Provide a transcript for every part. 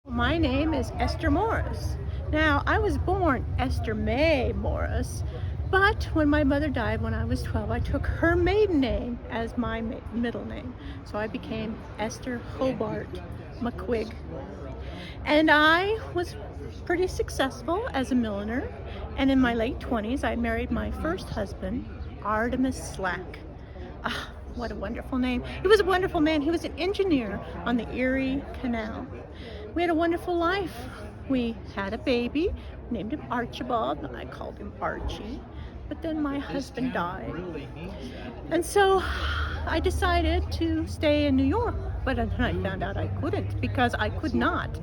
My name is Esther Morris. Now, I was born Esther May Morris, but when my mother died when I was 12, I took her maiden name as my middle name. So I became Esther Hobart McQuigg. And I was pretty successful as a milliner. And in my late 20s, I married my first husband, Artemis Slack. Ah, what a wonderful name. He was a wonderful man. He was an engineer on the Erie Canal. We had a wonderful life. We had a baby, named him Archibald, and I called him Archie. But then my husband died. And so I decided to stay in New York. But then I found out I couldn't because I could not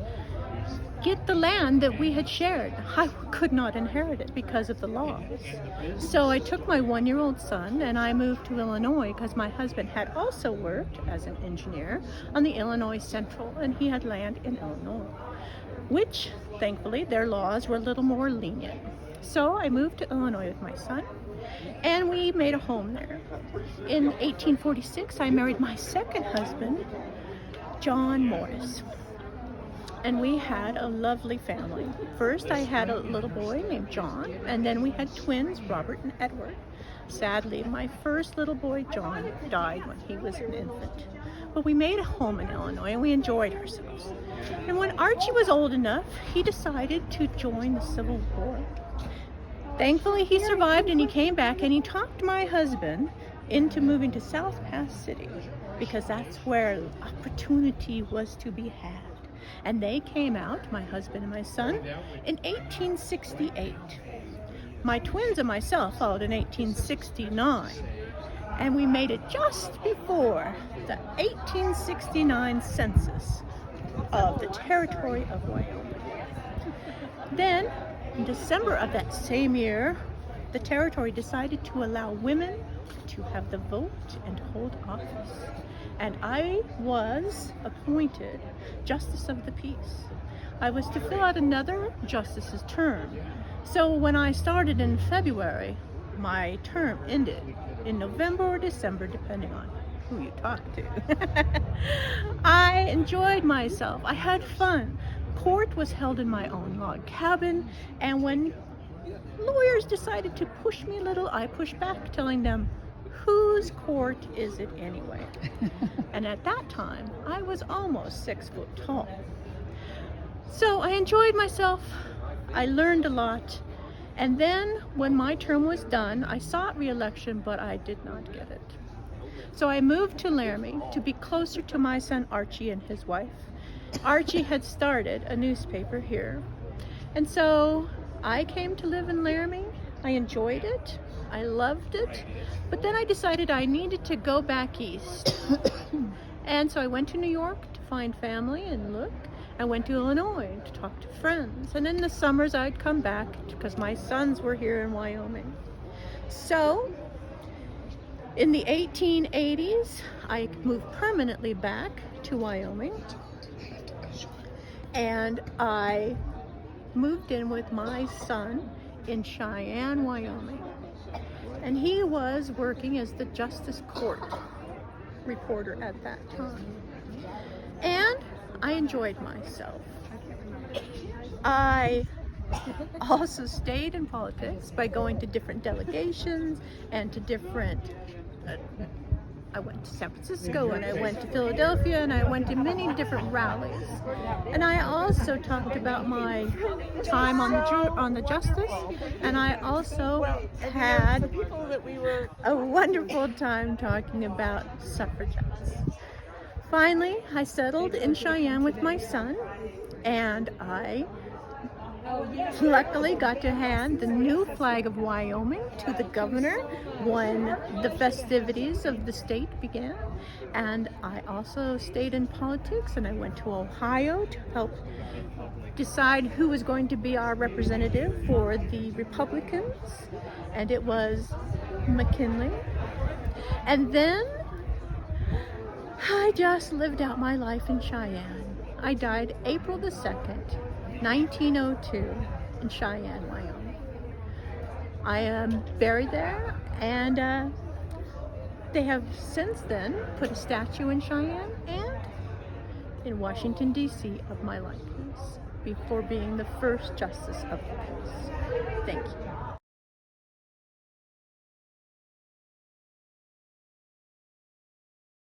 get the land that we had shared. I could not inherit it because of the laws. So I took my 1-year-old son and I moved to Illinois because my husband had also worked as an engineer on the Illinois Central, and he had land in Illinois, which thankfully their laws were a little more lenient. So I moved to Illinois with my son and we made a home there. In 1846, I married my second husband, John Morris. And we had a lovely family. First, I had a little boy named John, and then we had twins, Robert and Edward. Sadly, my first little boy, John, died when he was an infant. But we made a home in Illinois, and we enjoyed ourselves. And when Archie was old enough, he decided to join the Civil War. Thankfully, he survived, and he came back, and he talked my husband into moving to South Pass City, because that's where opportunity was to be had. And they came out, my husband and my son, in 1868. My twins and myself followed in 1869. And we made it just before the 1869 census of the territory of Wyoming. Then, in December of that same year, the territory decided to allow women to have the vote and hold office. And I was appointed Justice of the Peace. I was to fill out another justice's term. So when I started in February, my term ended in November or December, depending on who you talk to. I enjoyed myself. I had fun. Court was held in my own log cabin, and when lawyers decided to push me a little, I pushed back, telling them, whose court is it anyway? And at that time, I was almost 6 foot tall. So I enjoyed myself. I learned a lot. And then when my term was done, I sought re-election, but I did not get it. So I moved to Laramie to be closer to my son Archie and his wife. Archie had started a newspaper here. And so I came to live in Laramie. I enjoyed it. I loved it. But then I decided I needed to go back east. And so I went to New York to find family and look. I went to Illinois to talk to friends. And in the summers I'd come back because my sons were here in Wyoming. So in the 1880s, I moved permanently back to Wyoming. And I moved in with my son in Cheyenne, Wyoming. And he was working as the Justice Court reporter at that time. And I enjoyed myself. I also stayed in politics by going to different delegations and to different I went to San Francisco, and I went to Philadelphia, and I went to many different rallies. And I also talked about my time on the justice, and I also had a wonderful time talking about suffragettes. Finally, I settled in Cheyenne with my son, and I luckily got to hand the new flag of Wyoming to the governor when the festivities of the state began. And I also stayed in politics, and I went to Ohio to help decide who was going to be our representative for the Republicans, and it was McKinley. And then I just lived out my life in Cheyenne. I died April the 2nd, 1902 in Cheyenne, Wyoming. I am buried there, and they have since then put a statue in Cheyenne, and in Washington, D.C. of my likeness before being the first Justice of the Peace. Thank you.